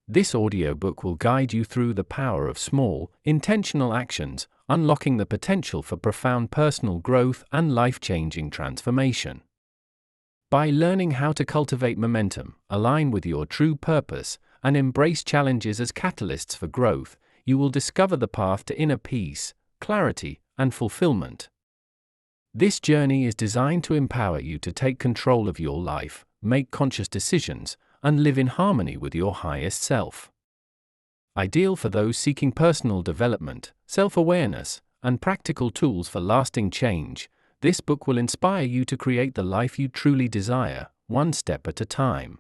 This audiobook will guide you through the power of small, intentional actions, unlocking the potential for profound personal growth and life-changing transformation. By learning how to cultivate momentum, align with your true purpose, and embrace challenges as catalysts for growth, you will discover the path to inner peace, clarity, and fulfillment. This journey is designed to empower you to take control of your life, make conscious decisions, and live in harmony with your highest self. Ideal for those seeking personal development, self-awareness, and practical tools for lasting change, this book will inspire you to create the life you truly desire, one step at a time.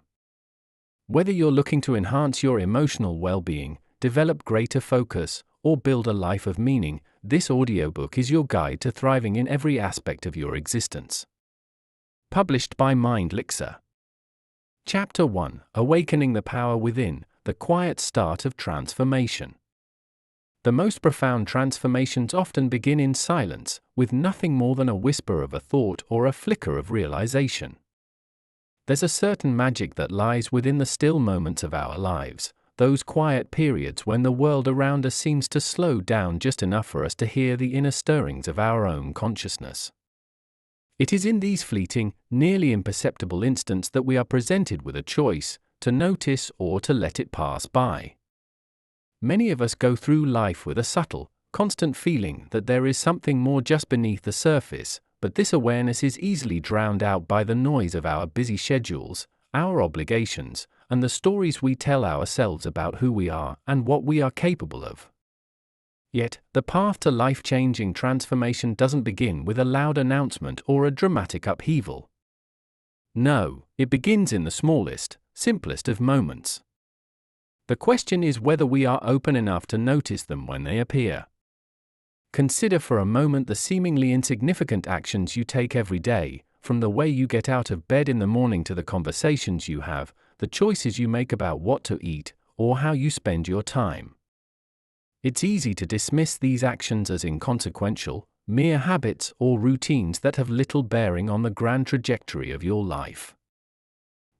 Whether you're looking to enhance your emotional well-being, develop greater focus, or build a life of meaning, this audiobook is your guide to thriving in every aspect of your existence. Published by MindLixir. Chapter 1: Awakening the Power Within, the Quiet Start of Transformation. The most profound transformations often begin in silence, with nothing more than a whisper of a thought or a flicker of realization. There's a certain magic that lies within the still moments of our lives, those quiet periods when the world around us seems to slow down just enough for us to hear the inner stirrings of our own consciousness. It is in these fleeting, nearly imperceptible instants that we are presented with a choice, to notice or to let it pass by. Many of us go through life with a subtle, constant feeling that there is something more just beneath the surface, but this awareness is easily drowned out by the noise of our busy schedules, our obligations, and the stories we tell ourselves about who we are and what we are capable of. Yet, the path to life-changing transformation doesn't begin with a loud announcement or a dramatic upheaval. No, it begins in the smallest, simplest of moments. The question is whether we are open enough to notice them when they appear. Consider for a moment the seemingly insignificant actions you take every day, from the way you get out of bed in the morning to the conversations you have, the choices you make about what to eat, or how you spend your time. It's easy to dismiss these actions as inconsequential, mere habits or routines that have little bearing on the grand trajectory of your life.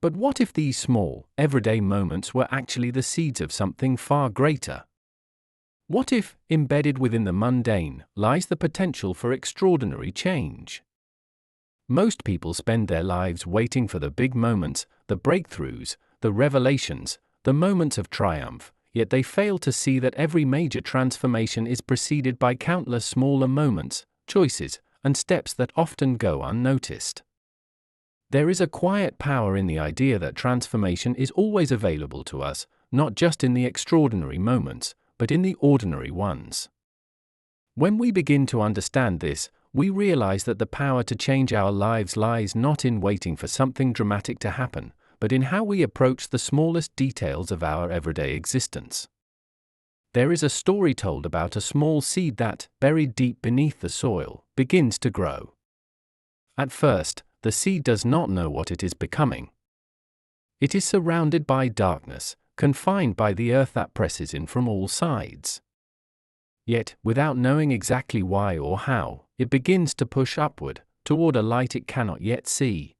But what if these small, everyday moments were actually the seeds of something far greater? What if, embedded within the mundane, lies the potential for extraordinary change? Most people spend their lives waiting for the big moments, the breakthroughs, the revelations, the moments of triumph, yet they fail to see that every major transformation is preceded by countless smaller moments, choices, and steps that often go unnoticed. There is a quiet power in the idea that transformation is always available to us, not just in the extraordinary moments, but in the ordinary ones. When we begin to understand this, we realize that the power to change our lives lies not in waiting for something dramatic to happen, but in how we approach the smallest details of our everyday existence. There is a story told about a small seed that, buried deep beneath the soil, begins to grow. At first, the seed does not know what it is becoming. It is surrounded by darkness, confined by the earth that presses in from all sides. Yet, without knowing exactly why or how, it begins to push upward, toward a light it cannot yet see.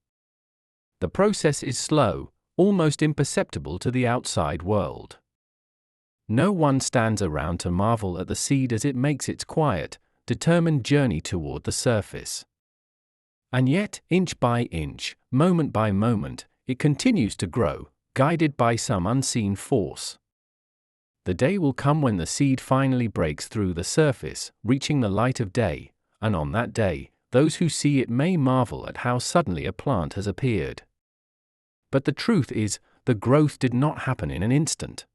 The process is slow, almost imperceptible to the outside world. No one stands around to marvel at the seed as it makes its quiet, determined journey toward the surface. And yet, inch by inch, moment by moment, it continues to grow, guided by some unseen force. The day will come when the seed finally breaks through the surface, reaching the light of day, and on that day, those who see it may marvel at how suddenly a plant has appeared. But the truth is, the growth did not happen in an instant.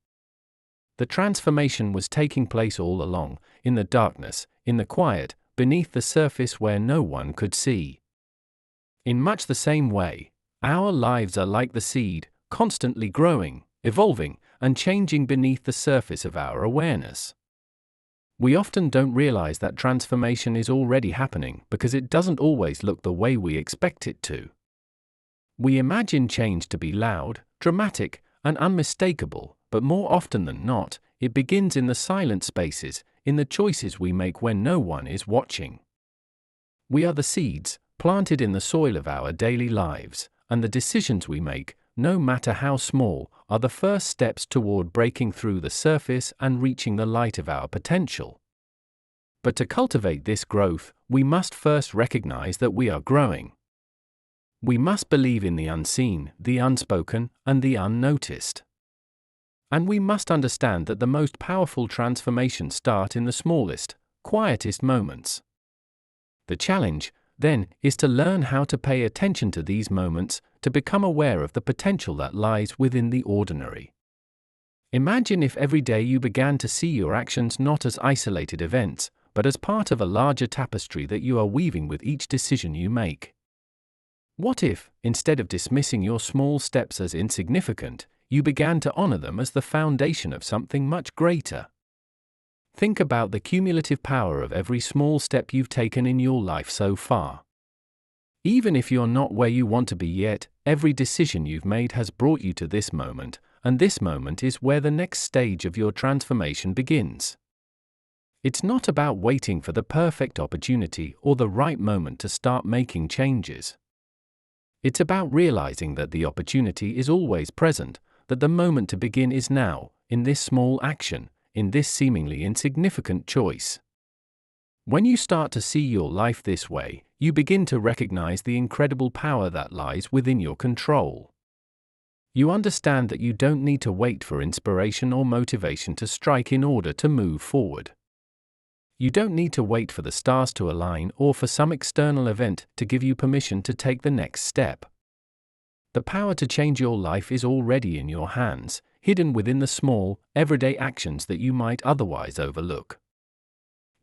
The transformation was taking place all along, in the darkness, in the quiet, beneath the surface where no one could see. In much the same way, our lives are like the seed, constantly growing, evolving, and changing beneath the surface of our awareness. We often don't realize that transformation is already happening because it doesn't always look the way we expect it to. We imagine change to be loud, dramatic, and unmistakable, but more often than not, it begins in the silent spaces, in the choices we make when no one is watching. We are the seeds, planted in the soil of our daily lives, and the decisions we make, no matter how small, are the first steps toward breaking through the surface and reaching the light of our potential. But to cultivate this growth, we must first recognize that we are growing. We must believe in the unseen, the unspoken, and the unnoticed. And we must understand that the most powerful transformations start in the smallest, quietest moments. The challenge, then, is to learn how to pay attention to these moments, to become aware of the potential that lies within the ordinary. Imagine if every day you began to see your actions not as isolated events, but as part of a larger tapestry that you are weaving with each decision you make. What if, instead of dismissing your small steps as insignificant, you began to honor them as the foundation of something much greater? Think about the cumulative power of every small step you've taken in your life so far. Even if you're not where you want to be yet, every decision you've made has brought you to this moment, and this moment is where the next stage of your transformation begins. It's not about waiting for the perfect opportunity or the right moment to start making changes. It's about realizing that the opportunity is always present, that the moment to begin is now, in this small action, in this seemingly insignificant choice. When you start to see your life this way, you begin to recognize the incredible power that lies within your control. You understand that you don't need to wait for inspiration or motivation to strike in order to move forward. You don't need to wait for the stars to align or for some external event to give you permission to take the next step. The power to change your life is already in your hands, hidden within the small, everyday actions that you might otherwise overlook.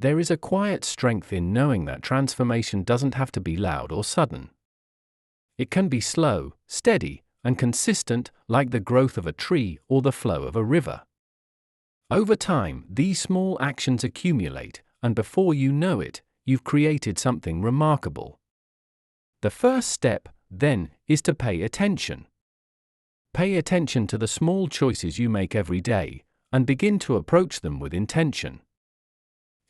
There is a quiet strength in knowing that transformation doesn't have to be loud or sudden. It can be slow, steady, and consistent, like the growth of a tree or the flow of a river. Over time, these small actions accumulate, and before you know it, you've created something remarkable. The first step, then, is to pay attention. Pay attention to the small choices you make every day, and begin to approach them with intention.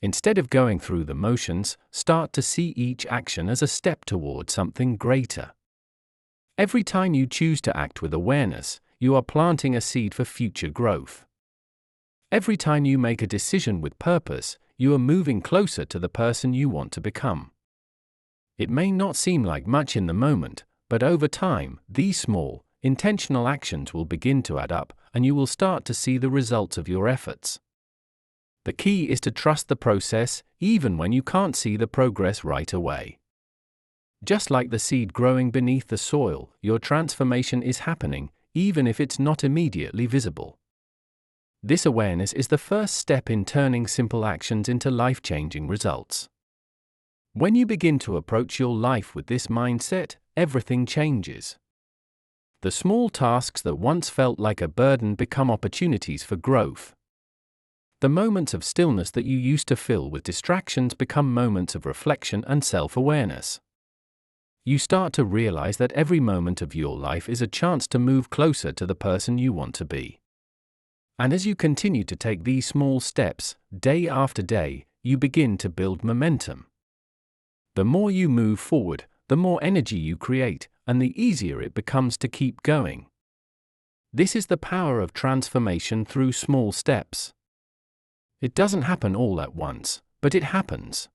Instead of going through the motions, start to see each action as a step toward something greater. Every time you choose to act with awareness, you are planting a seed for future growth. Every time you make a decision with purpose, you are moving closer to the person you want to become. It may not seem like much in the moment, but over time, these small, intentional actions will begin to add up, and you will start to see the results of your efforts. The key is to trust the process, even when you can't see the progress right away. Just like the seed growing beneath the soil, your transformation is happening, even if it's not immediately visible. This awareness is the first step in turning simple actions into life-changing results. When you begin to approach your life with this mindset, everything changes. The small tasks that once felt like a burden become opportunities for growth. The moments of stillness that you used to fill with distractions become moments of reflection and self-awareness. You start to realize that every moment of your life is a chance to move closer to the person you want to be. And as you continue to take these small steps, day after day, you begin to build momentum. The more you move forward, the more energy you create, and the easier it becomes to keep going. This is the power of transformation through small steps. It doesn't happen all at once, but it happens.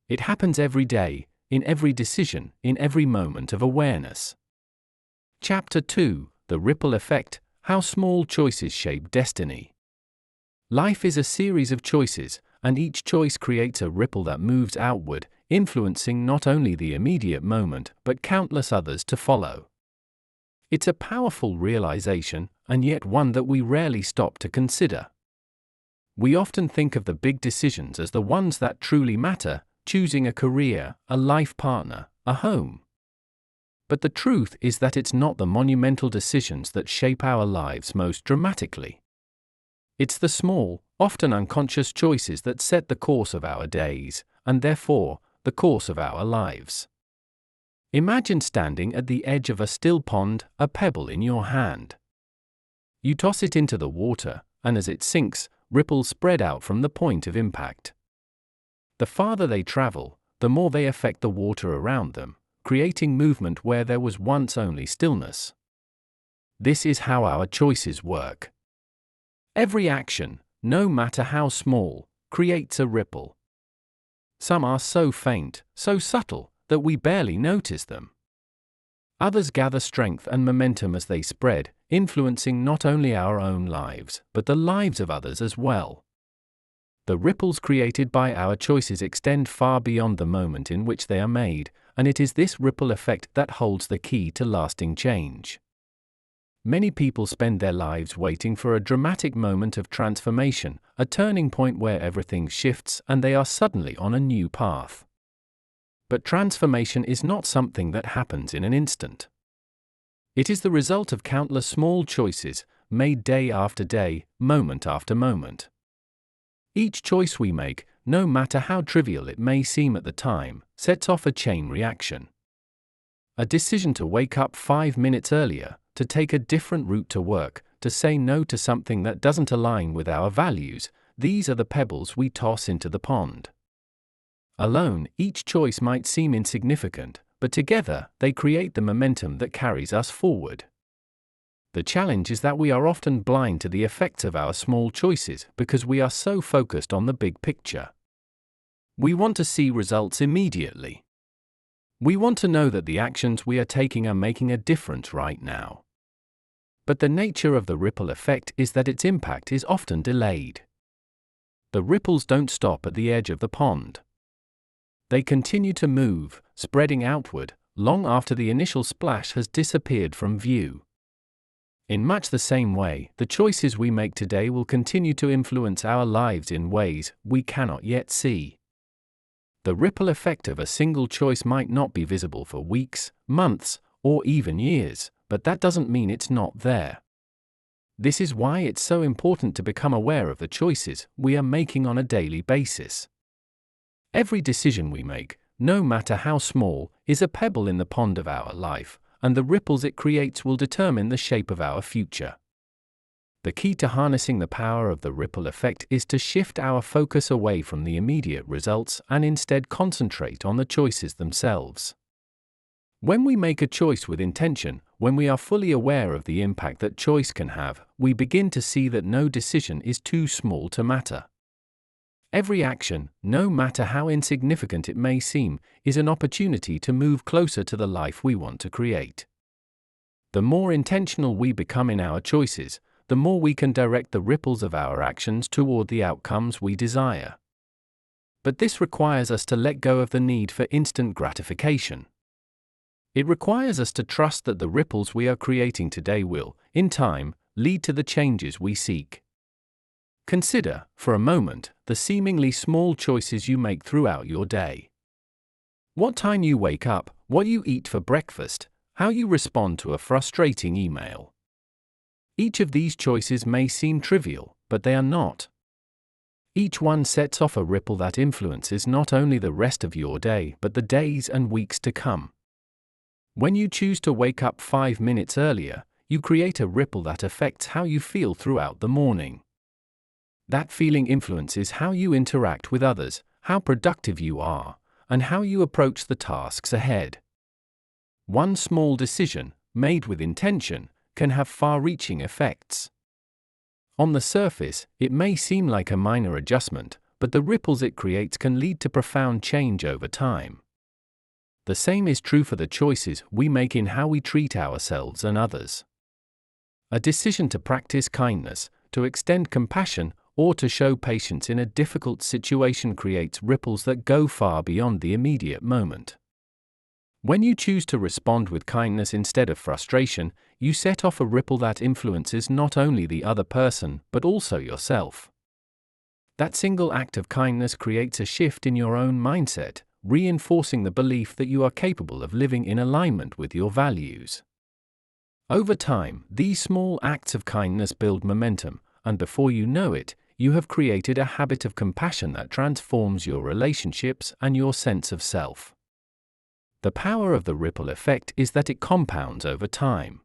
It happens every day, in every decision, in every moment of awareness. Chapter 2: The Ripple Effect: How Small Choices Shape Destiny. Life is a series of choices, and each choice creates a ripple that moves outward, influencing not only the immediate moment, but countless others to follow. It's a powerful realization, and yet one that we rarely stop to consider. We often think of the big decisions as the ones that truly matter, choosing a career, a life partner, a home. But the truth is that it's not the monumental decisions that shape our lives most dramatically. It's the small, often unconscious choices that set the course of our days, and therefore, the course of our lives. Imagine standing at the edge of a still pond, a pebble in your hand. You toss it into the water, and as it sinks, ripples spread out from the point of impact. The farther they travel, the more they affect the water around them, creating movement where there was once only stillness. This is how our choices work. Every action, no matter how small, creates a ripple. Some are so faint, so subtle, that we barely notice them. Others gather strength and momentum as they spread, influencing not only our own lives, but the lives of others as well. The ripples created by our choices extend far beyond the moment in which they are made, and it is this ripple effect that holds the key to lasting change. Many people spend their lives waiting for a dramatic moment of transformation, a turning point where everything shifts and they are suddenly on a new path. But transformation is not something that happens in an instant. It is the result of countless small choices, made day after day, moment after moment. Each choice we make, no matter how trivial it may seem at the time, sets off a chain reaction. A decision to wake up 5 minutes earlier, to take a different route to work, to say no to something that doesn't align with our values, these are the pebbles we toss into the pond. Alone, each choice might seem insignificant, but together, they create the momentum that carries us forward. The challenge is that we are often blind to the effects of our small choices because we are so focused on the big picture. We want to see results immediately. We want to know that the actions we are taking are making a difference right now. But the nature of the ripple effect is that its impact is often delayed. The ripples don't stop at the edge of the pond. They continue to move, spreading outward, long after the initial splash has disappeared from view. In much the same way, the choices we make today will continue to influence our lives in ways we cannot yet see. The ripple effect of a single choice might not be visible for weeks, months, or even years, but that doesn't mean it's not there. This is why it's so important to become aware of the choices we are making on a daily basis. Every decision we make, no matter how small, is a pebble in the pond of our life, and the ripples it creates will determine the shape of our future. The key to harnessing the power of the ripple effect is to shift our focus away from the immediate results and instead concentrate on the choices themselves. When we make a choice with intention, when we are fully aware of the impact that choice can have, we begin to see that no decision is too small to matter. Every action, no matter how insignificant it may seem, is an opportunity to move closer to the life we want to create. The more intentional we become in our choices, the more we can direct the ripples of our actions toward the outcomes we desire. But this requires us to let go of the need for instant gratification. It requires us to trust that the ripples we are creating today will, in time, lead to the changes we seek. Consider, for a moment, the seemingly small choices you make throughout your day. What time you wake up, what you eat for breakfast, how you respond to a frustrating email. Each of these choices may seem trivial, but they are not. Each one sets off a ripple that influences not only the rest of your day but the days and weeks to come. When you choose to wake up 5 minutes earlier, you create a ripple that affects how you feel throughout the morning. That feeling influences how you interact with others, how productive you are, and how you approach the tasks ahead. One small decision, made with intention, can have far-reaching effects. On the surface, it may seem like a minor adjustment, but the ripples it creates can lead to profound change over time. The same is true for the choices we make in how we treat ourselves and others. A decision to practice kindness, to extend compassion, or to show patience in a difficult situation creates ripples that go far beyond the immediate moment. When you choose to respond with kindness instead of frustration, you set off a ripple that influences not only the other person, but also yourself. That single act of kindness creates a shift in your own mindset, reinforcing the belief that you are capable of living in alignment with your values. Over time, these small acts of kindness build momentum, and before you know it, you have created a habit of compassion that transforms your relationships and your sense of self. The power of the ripple effect is that it compounds over time.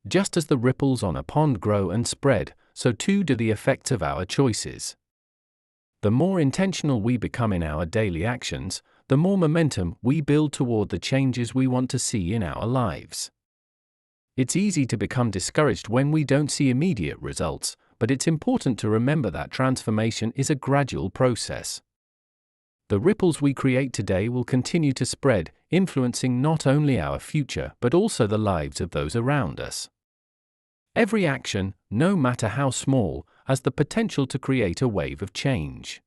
Just as the ripples on a pond grow and spread, so too do the effects of our choices. The more intentional we become in our daily actions, the more momentum we build toward the changes we want to see in our lives. It's easy to become discouraged when we don't see immediate results, but it's important to remember that transformation is a gradual process. The ripples we create today will continue to spread, influencing not only our future but also the lives of those around us. Every action, no matter how small, has the potential to create a wave of change.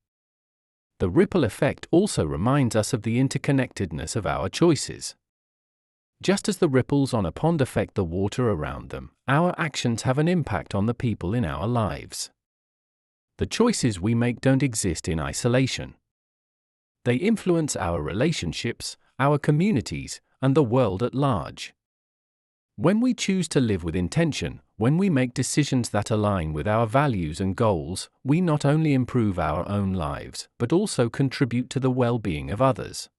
The ripple effect also reminds us of the interconnectedness of our choices. Just as the ripples on a pond affect the water around them, our actions have an impact on the people in our lives. The choices we make don't exist in isolation. They influence our relationships, our communities, and the world at large. When we choose to live with intention, when we make decisions that align with our values and goals, we not only improve our own lives, but also contribute to the well-being of others.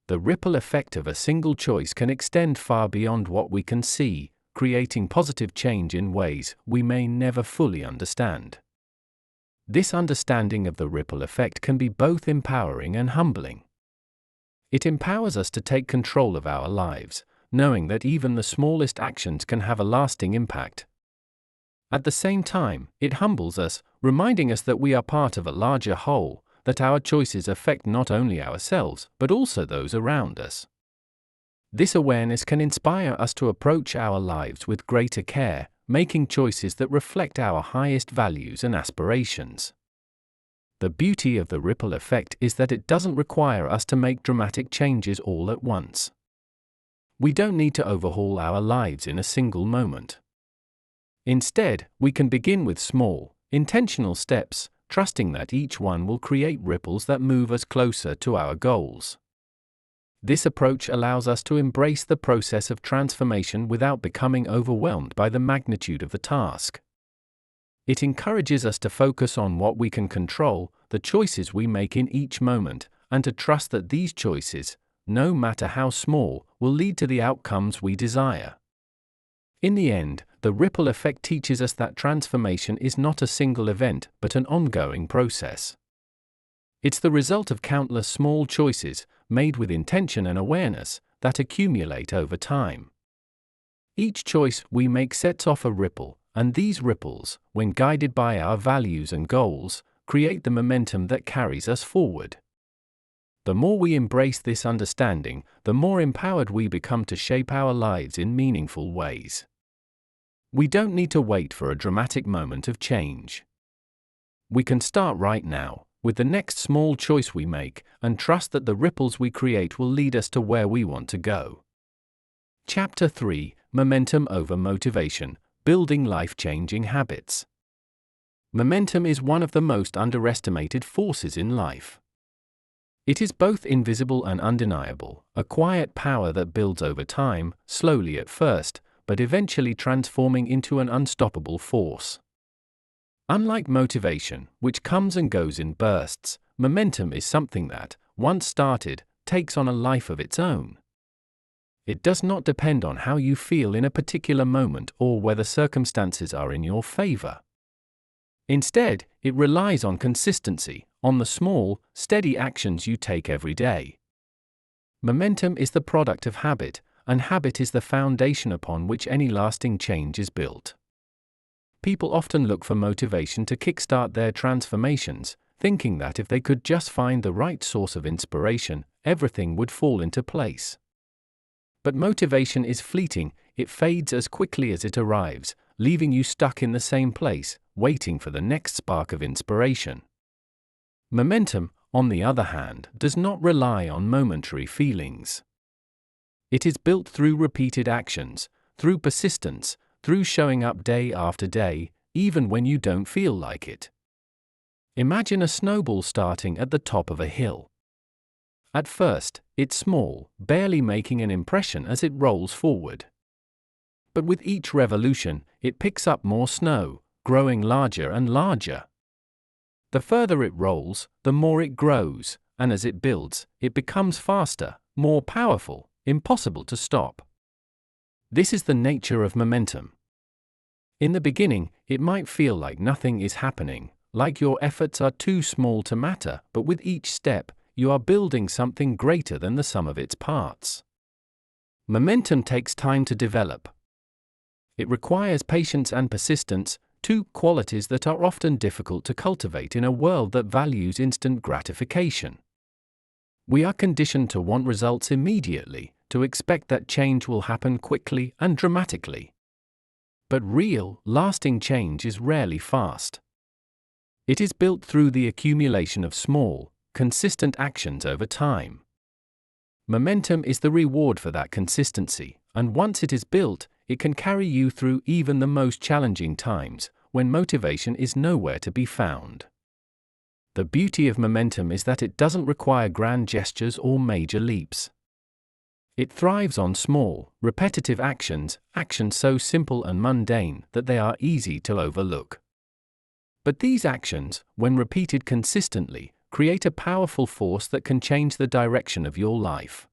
The ripple effect of a single choice can extend far beyond what we can see, creating positive change in ways we may never fully understand. This understanding of the ripple effect can be both empowering and humbling. It empowers us to take control of our lives, knowing that even the smallest actions can have a lasting impact. At the same time, it humbles us, reminding us that we are part of a larger whole, that our choices affect not only ourselves, but also those around us. This awareness can inspire us to approach our lives with greater care, making choices that reflect our highest values and aspirations. The beauty of the ripple effect is that it doesn't require us to make dramatic changes all at once. We don't need to overhaul our lives in a single moment. Instead, we can begin with small, intentional steps, trusting that each one will create ripples that move us closer to our goals. This approach allows us to embrace the process of transformation without becoming overwhelmed by the magnitude of the task. It encourages us to focus on what we can control, the choices we make in each moment, and to trust that these choices, no matter how small, will lead to the outcomes we desire. In the end, the ripple effect teaches us that transformation is not a single event, but an ongoing process. It's the result of countless small choices, made with intention and awareness, that accumulate over time. Each choice we make sets off a ripple, and these ripples, when guided by our values and goals, create the momentum that carries us forward. The more we embrace this understanding, the more empowered we become to shape our lives in meaningful ways. We don't need to wait for a dramatic moment of change. We can start right now, with the next small choice we make, and trust that the ripples we create will lead us to where we want to go. Chapter 3: Momentum over Motivation, Building Life-Changing Habits. Momentum is one of the most underestimated forces in life. It is both invisible and undeniable, a quiet power that builds over time, slowly at first, but eventually transforming into an unstoppable force. Unlike motivation, which comes and goes in bursts, momentum is something that, once started, takes on a life of its own. It does not depend on how you feel in a particular moment or whether circumstances are in your favor. Instead, it relies on consistency, on the small, steady actions you take every day. Momentum is the product of habit, and habit is the foundation upon which any lasting change is built. People often look for motivation to kickstart their transformations, thinking that if they could just find the right source of inspiration, everything would fall into place. But motivation is fleeting, it fades as quickly as it arrives, leaving you stuck in the same place, waiting for the next spark of inspiration. Momentum, on the other hand, does not rely on momentary feelings. It is built through repeated actions, through persistence, through showing up day after day, even when you don't feel like it. Imagine a snowball starting at the top of a hill. At first, it's small, barely making an impression as it rolls forward. But with each revolution, it picks up more snow, growing larger and larger. The further it rolls, the more it grows, and as it builds, it becomes faster, more powerful, impossible to stop. This is the nature of momentum. In the beginning, it might feel like nothing is happening, like your efforts are too small to matter, but with each step, you are building something greater than the sum of its parts. Momentum takes time to develop. It requires patience and persistence, two qualities that are often difficult to cultivate in a world that values instant gratification. We are conditioned to want results immediately, to expect that change will happen quickly and dramatically. But real, lasting change is rarely fast. It is built through the accumulation of small, consistent actions over time. Momentum is the reward for that consistency, and once it is built, it can carry you through even the most challenging times, when motivation is nowhere to be found. The beauty of momentum is that it doesn't require grand gestures or major leaps. It thrives on small, repetitive actions so simple and mundane that they are easy to overlook. But these actions, when repeated consistently, create a powerful force that can change the direction of your life.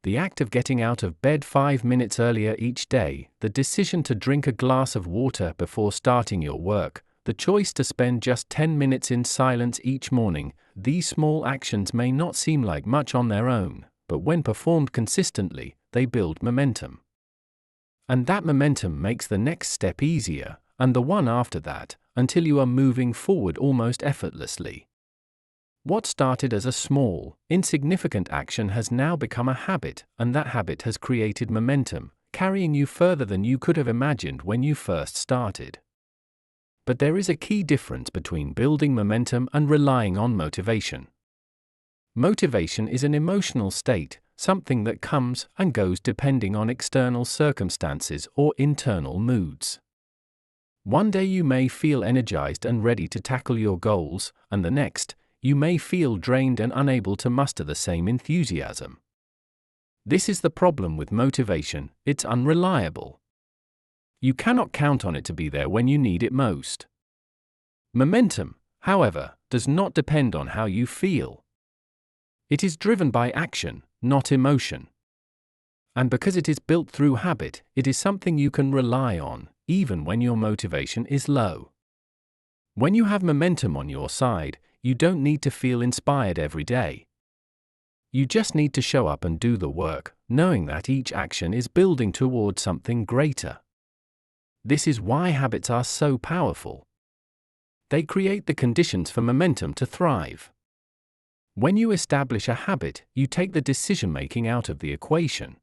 The act of getting out of bed 5 minutes earlier each day, the decision to drink a glass of water before starting your work, the choice to spend just 10 minutes in silence each morning, these small actions may not seem like much on their own, but when performed consistently, they build momentum. And that momentum makes the next step easier, and the one after that, until you are moving forward almost effortlessly. What started as a small, insignificant action has now become a habit, and that habit has created momentum, carrying you further than you could have imagined when you first started. But there is a key difference between building momentum and relying on motivation. Motivation is an emotional state, something that comes and goes depending on external circumstances or internal moods. One day you may feel energized and ready to tackle your goals, and the next, you may feel drained and unable to muster the same enthusiasm. This is the problem with motivation: it's unreliable. You cannot count on it to be there when you need it most. Momentum, however, does not depend on how you feel. It is driven by action, not emotion. And because it is built through habit, it is something you can rely on, even when your motivation is low. When you have momentum on your side, you don't need to feel inspired every day. You just need to show up and do the work, knowing that each action is building toward something greater. This is why habits are so powerful. They create the conditions for momentum to thrive. When you establish a habit, you take the decision-making out of the equation.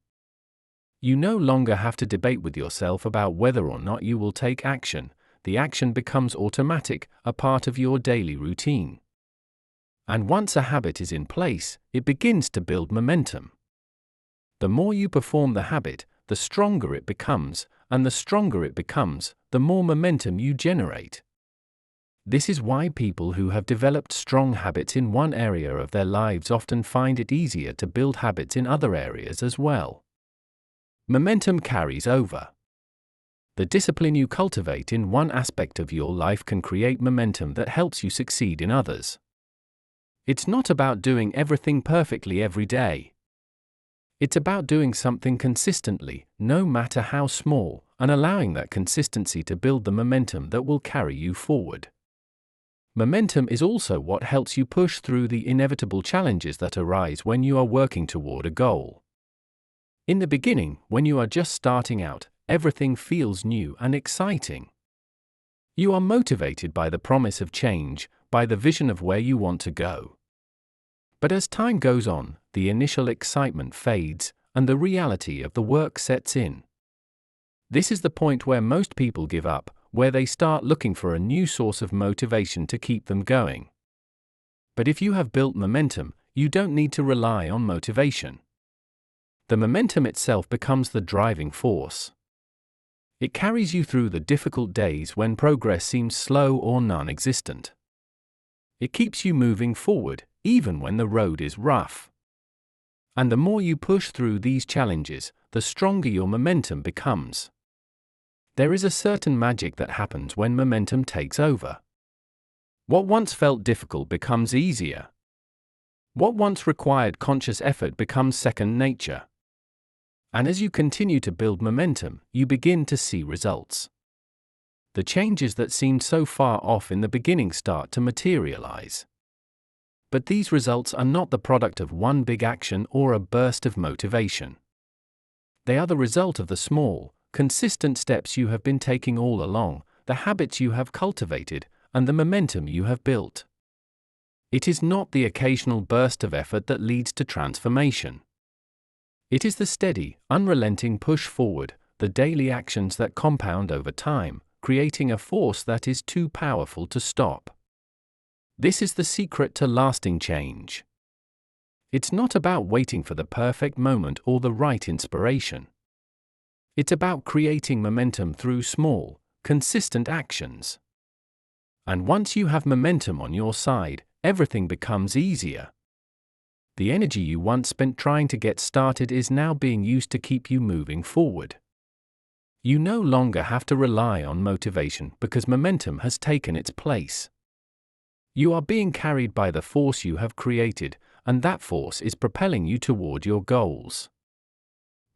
You no longer have to debate with yourself about whether or not you will take action. The action becomes automatic, a part of your daily routine. And once a habit is in place, it begins to build momentum. The more you perform the habit, the stronger it becomes, and the stronger it becomes, the more momentum you generate. This is why people who have developed strong habits in one area of their lives often find it easier to build habits in other areas as well. Momentum carries over. The discipline you cultivate in one aspect of your life can create momentum that helps you succeed in others. It's not about doing everything perfectly every day. It's about doing something consistently, no matter how small, and allowing that consistency to build the momentum that will carry you forward. Momentum is also what helps you push through the inevitable challenges that arise when you are working toward a goal. In the beginning, when you are just starting out, everything feels new and exciting. You are motivated by the promise of change, by the vision of where you want to go. But as time goes on, the initial excitement fades, and the reality of the work sets in. This is the point where most people give up, where they start looking for a new source of motivation to keep them going. But if you have built momentum, you don't need to rely on motivation. The momentum itself becomes the driving force. It carries you through the difficult days when progress seems slow or non-existent. It keeps you moving forward, even when the road is rough. And the more you push through these challenges, the stronger your momentum becomes. There is a certain magic that happens when momentum takes over. What once felt difficult becomes easier. What once required conscious effort becomes second nature. And as you continue to build momentum, you begin to see results. The changes that seemed so far off in the beginning start to materialize. But these results are not the product of one big action or a burst of motivation. They are the result of the small, consistent steps you have been taking all along, the habits you have cultivated, and the momentum you have built. It is not the occasional burst of effort that leads to transformation. It is the steady, unrelenting push forward, the daily actions that compound over time, creating a force that is too powerful to stop. This is the secret to lasting change. It's not about waiting for the perfect moment or the right inspiration. It's about creating momentum through small, consistent actions. And once you have momentum on your side, everything becomes easier. The energy you once spent trying to get started is now being used to keep you moving forward. You no longer have to rely on motivation because momentum has taken its place. You are being carried by the force you have created, and that force is propelling you toward your goals.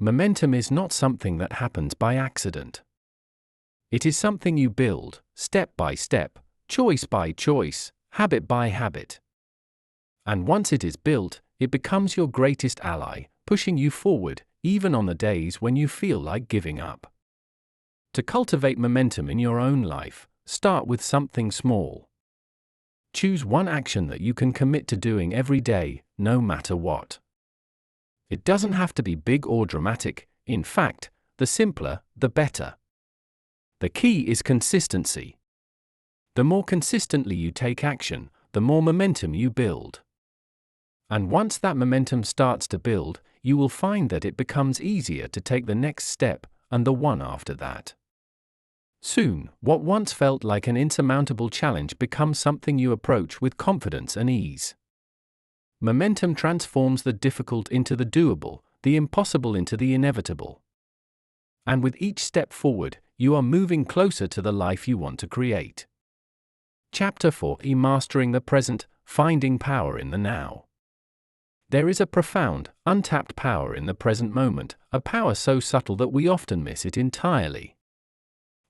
Momentum is not something that happens by accident. It is something you build, step by step, choice by choice, habit by habit. And once it is built, it becomes your greatest ally, pushing you forward, even on the days when you feel like giving up. To cultivate momentum in your own life, start with something small. Choose one action that you can commit to doing every day, no matter what. It doesn't have to be big or dramatic. In fact, the simpler, the better. The key is consistency. The more consistently you take action, the more momentum you build. And once that momentum starts to build, you will find that it becomes easier to take the next step, and the one after that. Soon, what once felt like an insurmountable challenge becomes something you approach with confidence and ease. Momentum transforms the difficult into the doable, the impossible into the inevitable. And with each step forward, you are moving closer to the life you want to create. Chapter 4: Mastering the Present, Finding Power in the Now. There is a profound, untapped power in the present moment, a power so subtle that we often miss it entirely.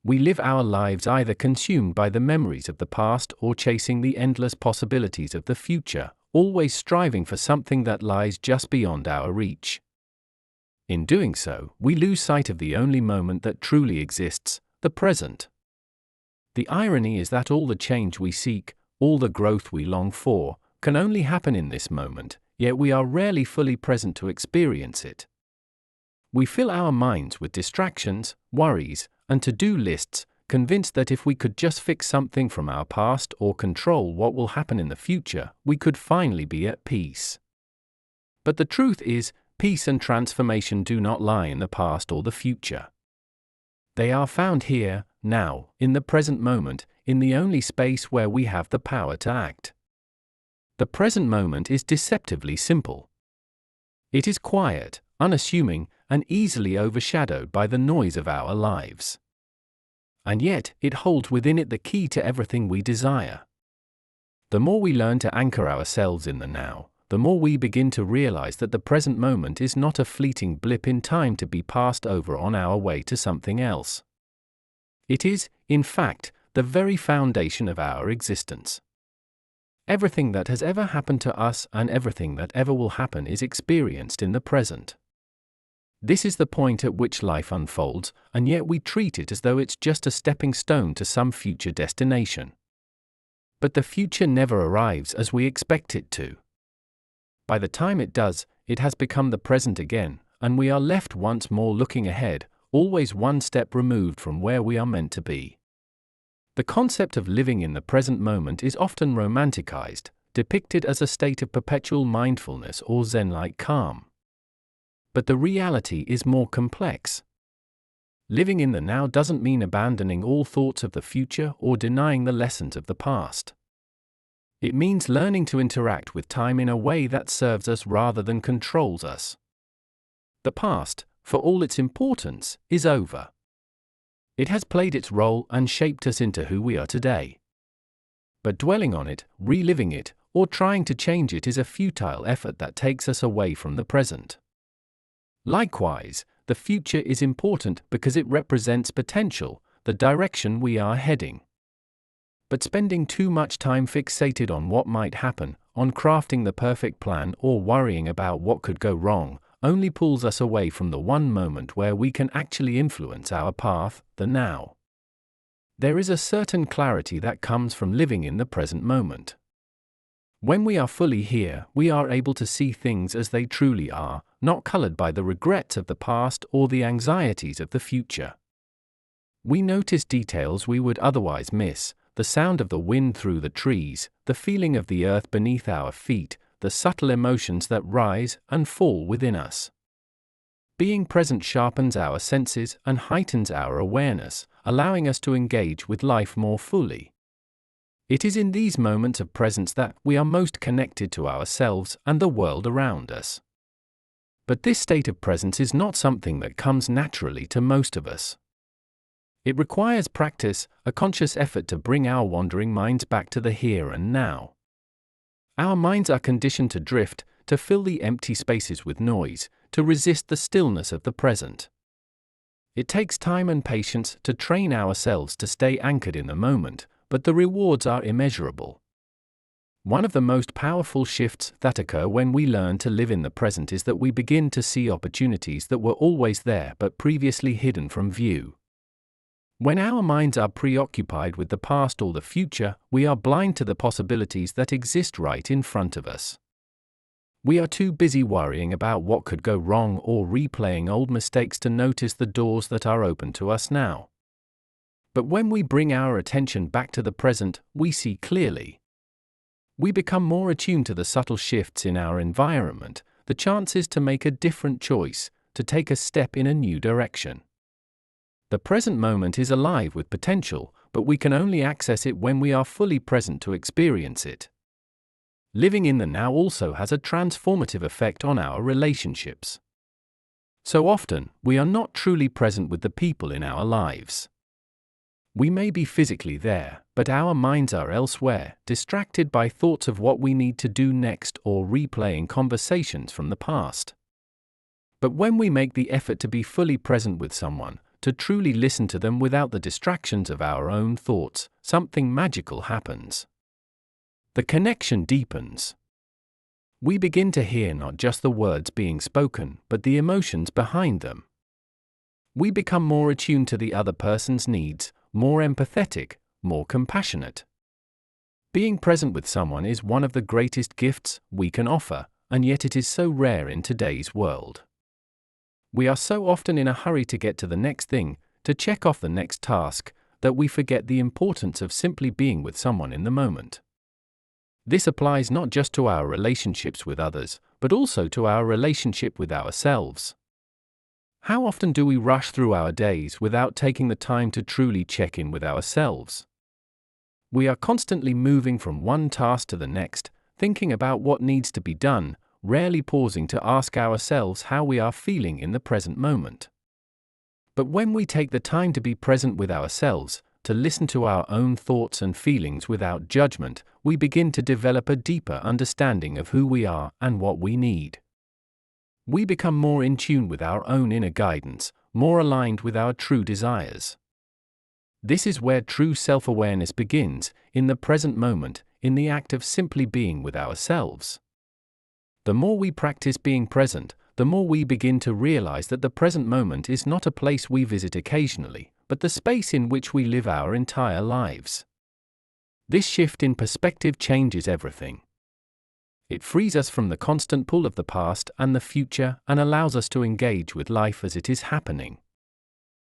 We live our lives either consumed by the memories of the past or chasing the endless possibilities of the future, always striving for something that lies just beyond our reach. In doing so, we lose sight of the only moment that truly exists, the present. The irony is that all the change we seek, all the growth we long for, can only happen in this moment, yet we are rarely fully present to experience it. We fill our minds with distractions, worries, and to-do lists, convinced that if we could just fix something from our past or control what will happen in the future, we could finally be at peace. But the truth is, peace and transformation do not lie in the past or the future. They are found here, now, in the present moment, in the only space where we have the power to act. The present moment is deceptively simple. It is quiet, unassuming, and easily overshadowed by the noise of our lives. And yet, it holds within it the key to everything we desire. The more we learn to anchor ourselves in the now, the more we begin to realize that the present moment is not a fleeting blip in time to be passed over on our way to something else. It is, in fact, the very foundation of our existence. Everything that has ever happened to us and everything that ever will happen is experienced in the present. This is the point at which life unfolds, and yet we treat it as though it's just a stepping stone to some future destination. But the future never arrives as we expect it to. By the time it does, it has become the present again, and we are left once more looking ahead, always one step removed from where we are meant to be. The concept of living in the present moment is often romanticized, depicted as a state of perpetual mindfulness or Zen-like calm. But the reality is more complex. Living in the now doesn't mean abandoning all thoughts of the future or denying the lessons of the past. It means learning to interact with time in a way that serves us rather than controls us. The past, for all its importance, is over. It has played its role and shaped us into who we are today. But dwelling on it, reliving it, or trying to change it is a futile effort that takes us away from the present. Likewise, the future is important because it represents potential, the direction we are heading. But spending too much time fixated on what might happen, on crafting the perfect plan or worrying about what could go wrong, only pulls us away from the one moment where we can actually influence our path, the now. There is a certain clarity that comes from living in the present moment. When we are fully here, we are able to see things as they truly are, not colored by the regrets of the past or the anxieties of the future. We notice details we would otherwise miss: the sound of the wind through the trees, the feeling of the earth beneath our feet, the subtle emotions that rise and fall within us. Being present sharpens our senses and heightens our awareness, allowing us to engage with life more fully. It is in these moments of presence that we are most connected to ourselves and the world around us. But this state of presence is not something that comes naturally to most of us. It requires practice, a conscious effort to bring our wandering minds back to the here and now. Our minds are conditioned to drift, to fill the empty spaces with noise, to resist the stillness of the present. It takes time and patience to train ourselves to stay anchored in the moment, but the rewards are immeasurable. One of the most powerful shifts that occur when we learn to live in the present is that we begin to see opportunities that were always there but previously hidden from view. When our minds are preoccupied with the past or the future, we are blind to the possibilities that exist right in front of us. We are too busy worrying about what could go wrong or replaying old mistakes to notice the doors that are open to us now. But when we bring our attention back to the present, we see clearly. We become more attuned to the subtle shifts in our environment, the chances to make a different choice, to take a step in a new direction. The present moment is alive with potential, but we can only access it when we are fully present to experience it. Living in the now also has a transformative effect on our relationships. So often, we are not truly present with the people in our lives. We may be physically there, but our minds are elsewhere, distracted by thoughts of what we need to do next or replaying conversations from the past. But when we make the effort to be fully present with someone, to truly listen to them without the distractions of our own thoughts, something magical happens. The connection deepens. We begin to hear not just the words being spoken, but the emotions behind them. We become more attuned to the other person's needs, more empathetic, more compassionate. Being present with someone is one of the greatest gifts we can offer, and yet it is so rare in today's world. We are so often in a hurry to get to the next thing, to check off the next task, that we forget the importance of simply being with someone in the moment. This applies not just to our relationships with others, but also to our relationship with ourselves. How often do we rush through our days without taking the time to truly check in with ourselves? We are constantly moving from one task to the next, thinking about what needs to be done, rarely pausing to ask ourselves how we are feeling in the present moment. But when we take the time to be present with ourselves, to listen to our own thoughts and feelings without judgment, we begin to develop a deeper understanding of who we are and what we need. We become more in tune with our own inner guidance, more aligned with our true desires. This is where true self-awareness begins, in the present moment, in the act of simply being with ourselves. The more we practice being present, the more we begin to realize that the present moment is not a place we visit occasionally, but the space in which we live our entire lives. This shift in perspective changes everything. It frees us from the constant pull of the past and the future and allows us to engage with life as it is happening.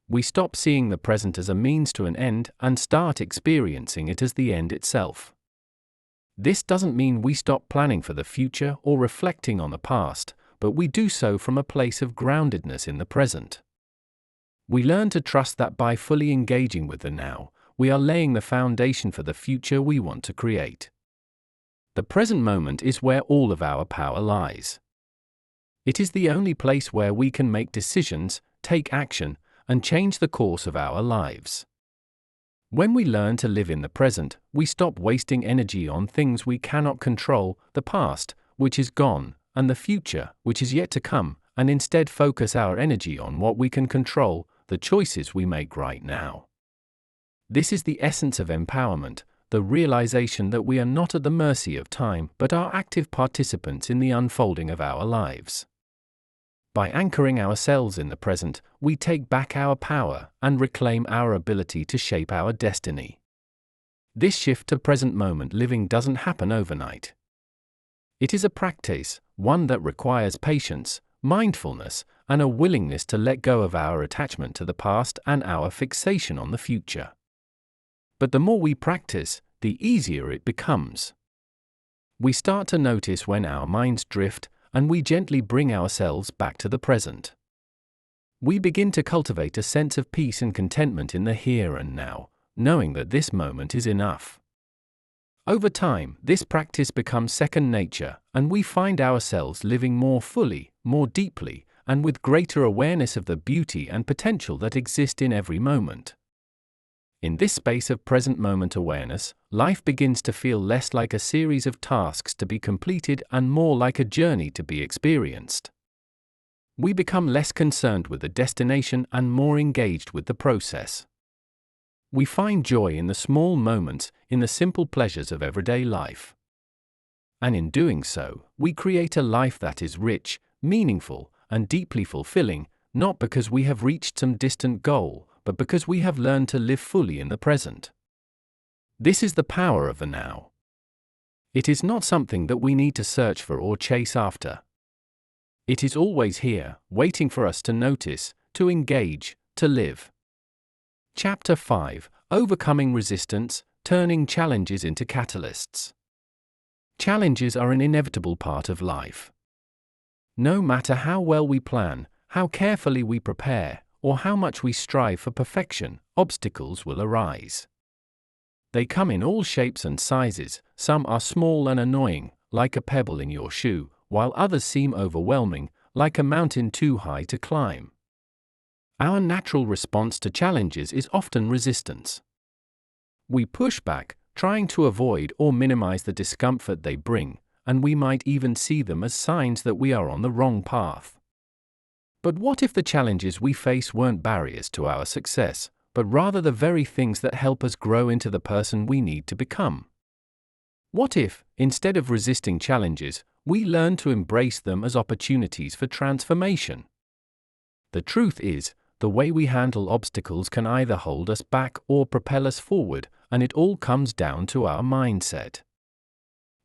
We stop seeing the present as a means to an end and start experiencing it as the end itself. This doesn't mean we stop planning for the future or reflecting on the past, but we do so from a place of groundedness in the present. We learn to trust that by fully engaging with the now, we are laying the foundation for the future we want to create. The present moment is where all of our power lies. It is the only place where we can make decisions, take action, and change the course of our lives. When we learn to live in the present, we stop wasting energy on things we cannot control, the past, which is gone, and the future, which is yet to come, and instead focus our energy on what we can control, the choices we make right now. This is the essence of empowerment, the realization that we are not at the mercy of time but are active participants in the unfolding of our lives. By anchoring ourselves in the present, we take back our power and reclaim our ability to shape our destiny. This shift to present moment living doesn't happen overnight. It is a practice, one that requires patience, mindfulness, and a willingness to let go of our attachment to the past and our fixation on the future. But the more we practice, the easier it becomes. We start to notice when our minds drift, and we gently bring ourselves back to the present. We begin to cultivate a sense of peace and contentment in the here and now, knowing that this moment is enough. Over time, this practice becomes second nature, and we find ourselves living more fully, more deeply, and with greater awareness of the beauty and potential that exist in every moment. In this space of present moment awareness, life begins to feel less like a series of tasks to be completed and more like a journey to be experienced. We become less concerned with the destination and more engaged with the process. We find joy in the small moments, in the simple pleasures of everyday life. And in doing so, we create a life that is rich, meaningful, and deeply fulfilling, not because we have reached some distant goal, but because we have learned to live fully in the present. This is the power of the now. It is not something that we need to search for or chase after. It is always here, waiting for us to notice, to engage, to live. Chapter 5: Overcoming Resistance, Turning Challenges into Catalysts. Challenges are an inevitable part of life. No matter how well we plan, how carefully we prepare, or how much we strive for perfection, obstacles will arise. They come in all shapes and sizes. Some are small and annoying, like a pebble in your shoe, while others seem overwhelming, like a mountain too high to climb. Our natural response to challenges is often resistance. We push back, trying to avoid or minimize the discomfort they bring, and we might even see them as signs that we are on the wrong path. But what if the challenges we face weren't barriers to our success, but rather the very things that help us grow into the person we need to become? What if, instead of resisting challenges, we learn to embrace them as opportunities for transformation? The truth is, the way we handle obstacles can either hold us back or propel us forward, and it all comes down to our mindset.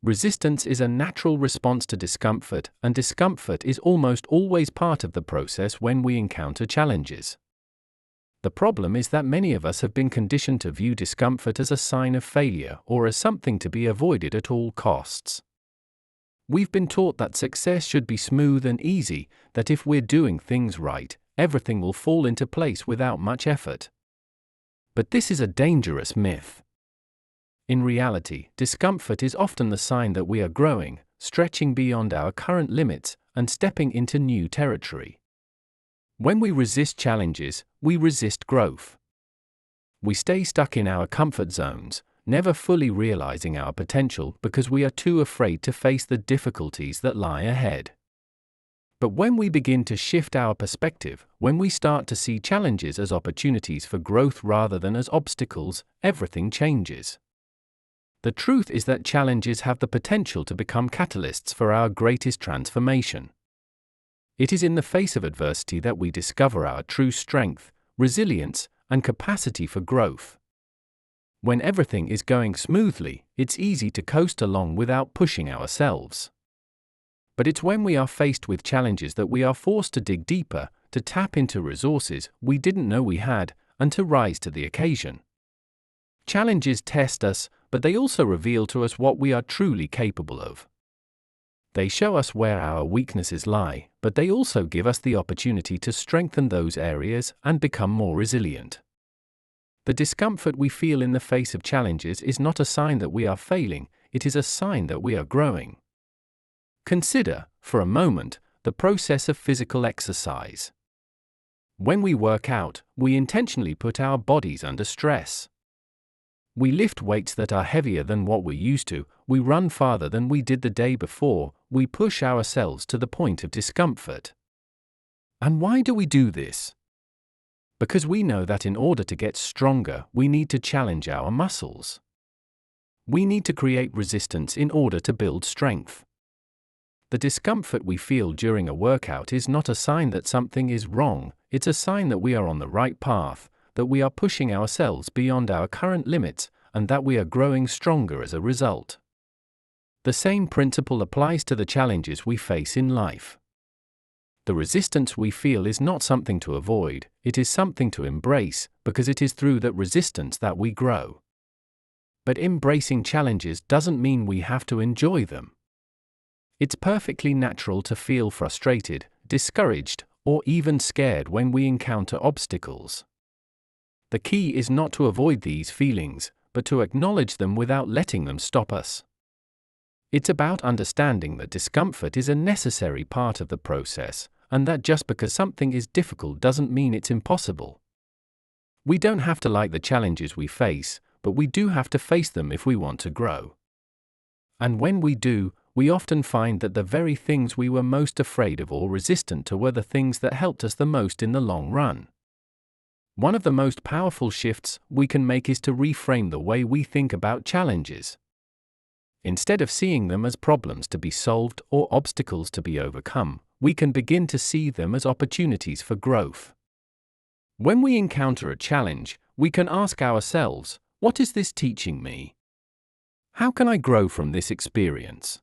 Resistance is a natural response to discomfort, and discomfort is almost always part of the process when we encounter challenges. The problem is that many of us have been conditioned to view discomfort as a sign of failure or as something to be avoided at all costs. We've been taught that success should be smooth and easy, that if we're doing things right, everything will fall into place without much effort. But this is a dangerous myth. In reality, discomfort is often the sign that we are growing, stretching beyond our current limits, and stepping into new territory. When we resist challenges, we resist growth. We stay stuck in our comfort zones, never fully realizing our potential because we are too afraid to face the difficulties that lie ahead. But when we begin to shift our perspective, when we start to see challenges as opportunities for growth rather than as obstacles, everything changes. The truth is that challenges have the potential to become catalysts for our greatest transformation. It is in the face of adversity that we discover our true strength, resilience, and capacity for growth. When everything is going smoothly, it's easy to coast along without pushing ourselves. But it's when we are faced with challenges that we are forced to dig deeper, to tap into resources we didn't know we had, and to rise to the occasion. Challenges test us, but they also reveal to us what we are truly capable of. They show us where our weaknesses lie, but they also give us the opportunity to strengthen those areas and become more resilient. The discomfort we feel in the face of challenges is not a sign that we are failing, it is a sign that we are growing. Consider, for a moment, the process of physical exercise. When we work out, we intentionally put our bodies under stress. We lift weights that are heavier than what we're used to, we run farther than we did the day before, we push ourselves to the point of discomfort. And why do we do this? Because we know that in order to get stronger, we need to challenge our muscles. We need to create resistance in order to build strength. The discomfort we feel during a workout is not a sign that something is wrong, it's a sign that we are on the right path, that we are pushing ourselves beyond our current limits, and that we are growing stronger as a result. The same principle applies to the challenges we face in life. The resistance we feel is not something to avoid, it is something to embrace, because it is through that resistance that we grow. But embracing challenges doesn't mean we have to enjoy them. It's perfectly natural to feel frustrated, discouraged, or even scared when we encounter obstacles. The key is not to avoid these feelings, but to acknowledge them without letting them stop us. It's about understanding that discomfort is a necessary part of the process, and that just because something is difficult doesn't mean it's impossible. We don't have to like the challenges we face, but we do have to face them if we want to grow. And when we do, we often find that the very things we were most afraid of or resistant to were the things that helped us the most in the long run. One of the most powerful shifts we can make is to reframe the way we think about challenges. Instead of seeing them as problems to be solved or obstacles to be overcome, we can begin to see them as opportunities for growth. When we encounter a challenge, we can ask ourselves, what is this teaching me? How can I grow from this experience?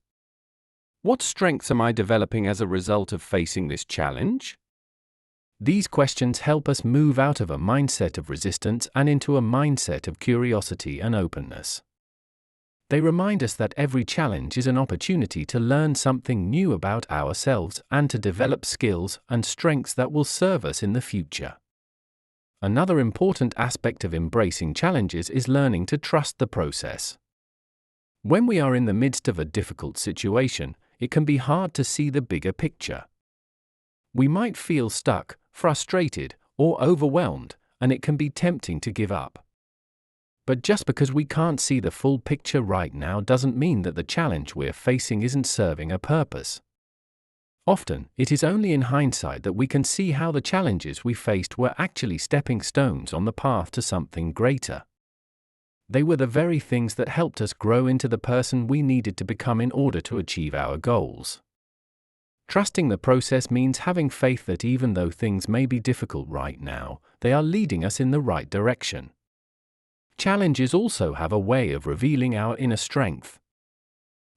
What strengths am I developing as a result of facing this challenge? These questions help us move out of a mindset of resistance and into a mindset of curiosity and openness. They remind us that every challenge is an opportunity to learn something new about ourselves and to develop skills and strengths that will serve us in the future. Another important aspect of embracing challenges is learning to trust the process. When we are in the midst of a difficult situation, it can be hard to see the bigger picture. We might feel stuck, frustrated, or overwhelmed, and it can be tempting to give up. But just because we can't see the full picture right now doesn't mean that the challenge we're facing isn't serving a purpose. Often, it is only in hindsight that we can see how the challenges we faced were actually stepping stones on the path to something greater. They were the very things that helped us grow into the person we needed to become in order to achieve our goals. Trusting the process means having faith that even though things may be difficult right now, they are leading us in the right direction. Challenges also have a way of revealing our inner strength.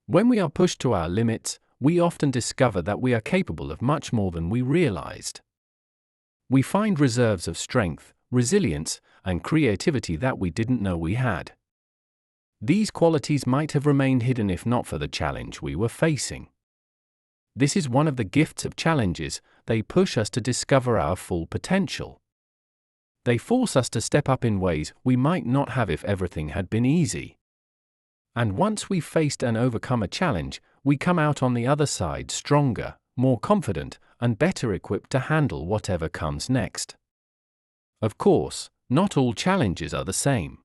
When we are pushed to our limits, we often discover that we are capable of much more than we realized. We find reserves of strength, resilience, and creativity that we didn't know we had. These qualities might have remained hidden if not for the challenge we were facing. This is one of the gifts of challenges, they push us to discover our full potential. They force us to step up in ways we might not have if everything had been easy. And once we've faced and overcome a challenge, we come out on the other side stronger, more confident, and better equipped to handle whatever comes next. Of course, not all challenges are the same.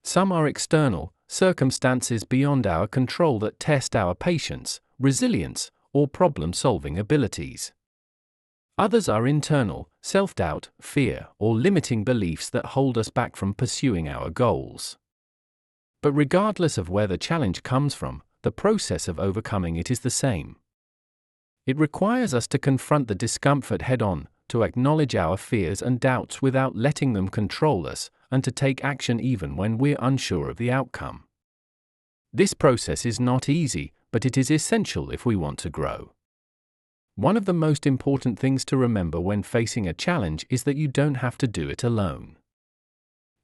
Some are external, circumstances beyond our control that test our patience, resilience, or problem-solving abilities. Others are internal, self-doubt, fear, or limiting beliefs that hold us back from pursuing our goals. But regardless of where the challenge comes from, the process of overcoming it is the same. It requires us to confront the discomfort head-on, to acknowledge our fears and doubts without letting them control us, and to take action even when we're unsure of the outcome. This process is not easy, but it is essential if we want to grow. One of the most important things to remember when facing a challenge is that you don't have to do it alone.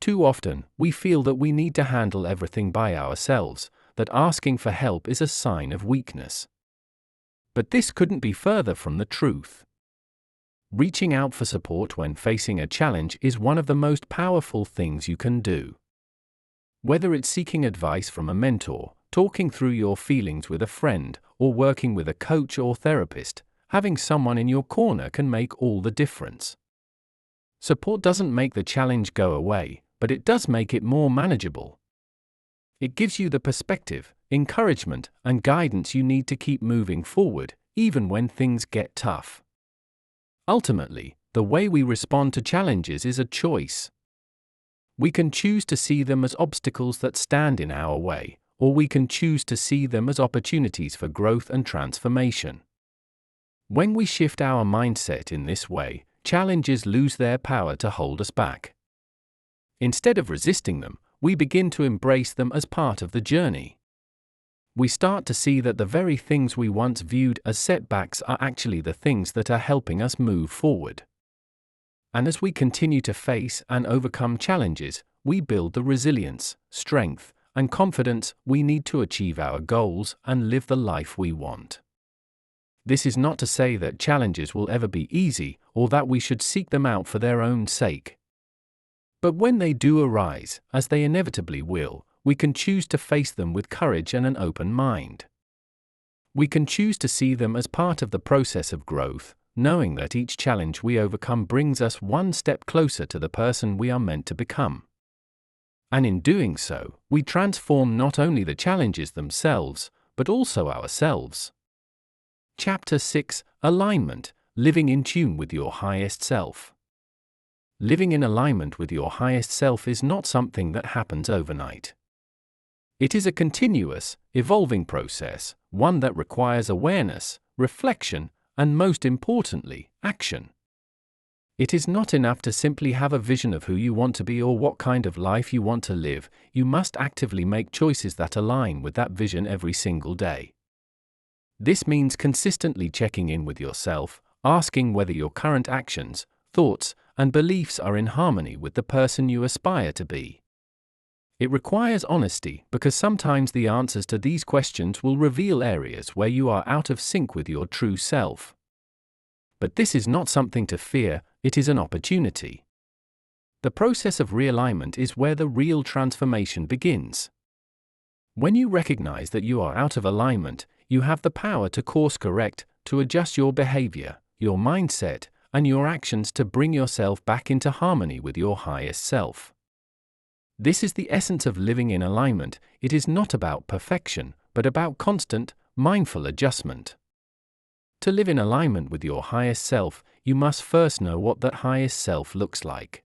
Too often, we feel that we need to handle everything by ourselves, that asking for help is a sign of weakness. But this couldn't be further from the truth. Reaching out for support when facing a challenge is one of the most powerful things you can do. Whether it's seeking advice from a mentor, talking through your feelings with a friend, or working with a coach or therapist, having someone in your corner can make all the difference. Support doesn't make the challenge go away, but it does make it more manageable. It gives you the perspective, encouragement, and guidance you need to keep moving forward, even when things get tough. Ultimately, the way we respond to challenges is a choice. We can choose to see them as obstacles that stand in our way, or we can choose to see them as opportunities for growth and transformation. When we shift our mindset in this way, challenges lose their power to hold us back. Instead of resisting them, we begin to embrace them as part of the journey. We start to see that the very things we once viewed as setbacks are actually the things that are helping us move forward. And as we continue to face and overcome challenges, we build the resilience, strength, and confidence we need to achieve our goals and live the life we want. This is not to say that challenges will ever be easy, or that we should seek them out for their own sake. But when they do arise, as they inevitably will, we can choose to face them with courage and an open mind. We can choose to see them as part of the process of growth, knowing that each challenge we overcome brings us one step closer to the person we are meant to become. And in doing so, we transform not only the challenges themselves, but also ourselves. Chapter 6: Alignment, Living in Tune with Your Highest Self. Living in alignment with your highest self is not something that happens overnight. It is a continuous, evolving process, one that requires awareness, reflection, and most importantly, action. It is not enough to simply have a vision of who you want to be or what kind of life you want to live. You must actively make choices that align with that vision every single day. This means consistently checking in with yourself, asking whether your current actions, thoughts, and beliefs are in harmony with the person you aspire to be. It requires honesty, because sometimes the answers to these questions will reveal areas where you are out of sync with your true self. But this is not something to fear, it is an opportunity. The process of realignment is where the real transformation begins. When you recognize that you are out of alignment, you have the power to course correct, to adjust your behavior, your mindset, and your actions to bring yourself back into harmony with your highest self. This is the essence of living in alignment. It is not about perfection, but about constant, mindful adjustment. To live in alignment with your highest self, you must first know what that highest self looks like.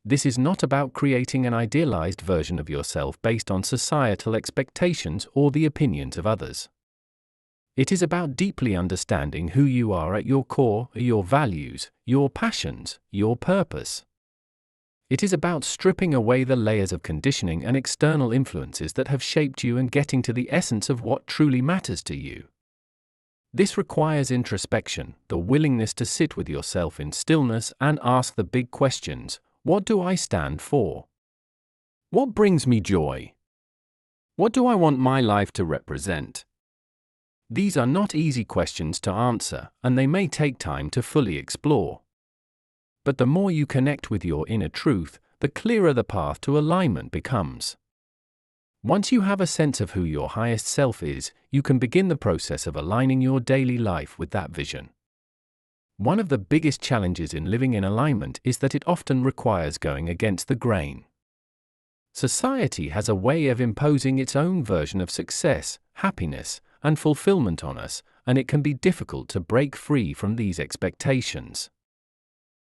This is not about creating an idealized version of yourself based on societal expectations or the opinions of others. It is about deeply understanding who you are at your core, your values, your passions, your purpose. It is about stripping away the layers of conditioning and external influences that have shaped you and getting to the essence of what truly matters to you. This requires introspection, the willingness to sit with yourself in stillness and ask the big questions: what do I stand for? What brings me joy? What do I want my life to represent? These are not easy questions to answer, and they may take time to fully explore. But the more you connect with your inner truth, the clearer the path to alignment becomes. Once you have a sense of who your highest self is, you can begin the process of aligning your daily life with that vision. One of the biggest challenges in living in alignment is that it often requires going against the grain. Society has a way of imposing its own version of success, happiness, and fulfillment on us, and it can be difficult to break free from these expectations.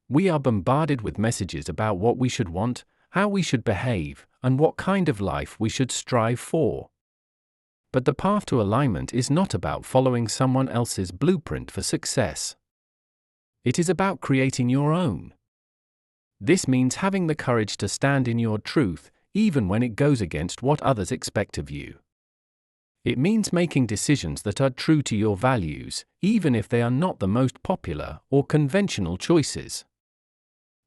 We are bombarded with messages about what we should want, how we should behave, and what kind of life we should strive for. But the path to alignment is not about following someone else's blueprint for success. It is about creating your own. This means having the courage to stand in your truth, even when it goes against what others expect of you. It means making decisions that are true to your values, even if they are not the most popular or conventional choices.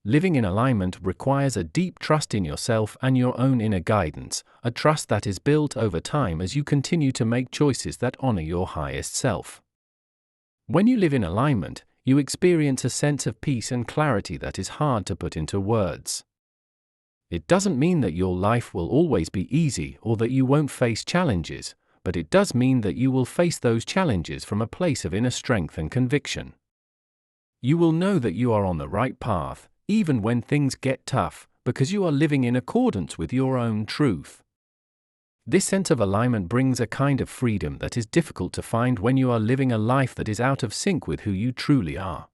Living in alignment requires a deep trust in yourself and your own inner guidance, a trust that is built over time as you continue to make choices that honor your highest self. When you live in alignment, you experience a sense of peace and clarity that is hard to put into words. It doesn't mean that your life will always be easy or that you won't face challenges, but it does mean that you will face those challenges from a place of inner strength and conviction. You will know that you are on the right path, even when things get tough, because you are living in accordance with your own truth. This sense of alignment brings a kind of freedom that is difficult to find when you are living a life that is out of sync with who you truly are.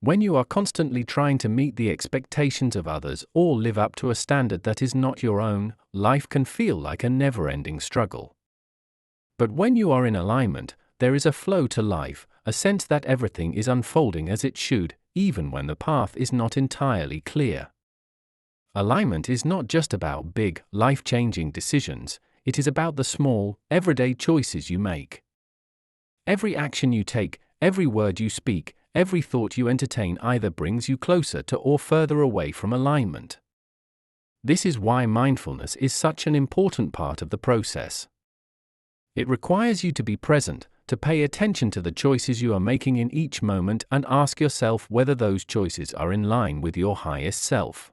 When you are constantly trying to meet the expectations of others or live up to a standard that is not your own, life can feel like a never-ending struggle. But when you are in alignment, there is a flow to life, a sense that everything is unfolding as it should, even when the path is not entirely clear. Alignment is not just about big, life-changing decisions, it is about the small, everyday choices you make. Every action you take, every word you speak, every thought you entertain either brings you closer to or further away from alignment. This is why mindfulness is such an important part of the process. It requires you to be present, to pay attention to the choices you are making in each moment and ask yourself whether those choices are in line with your highest self.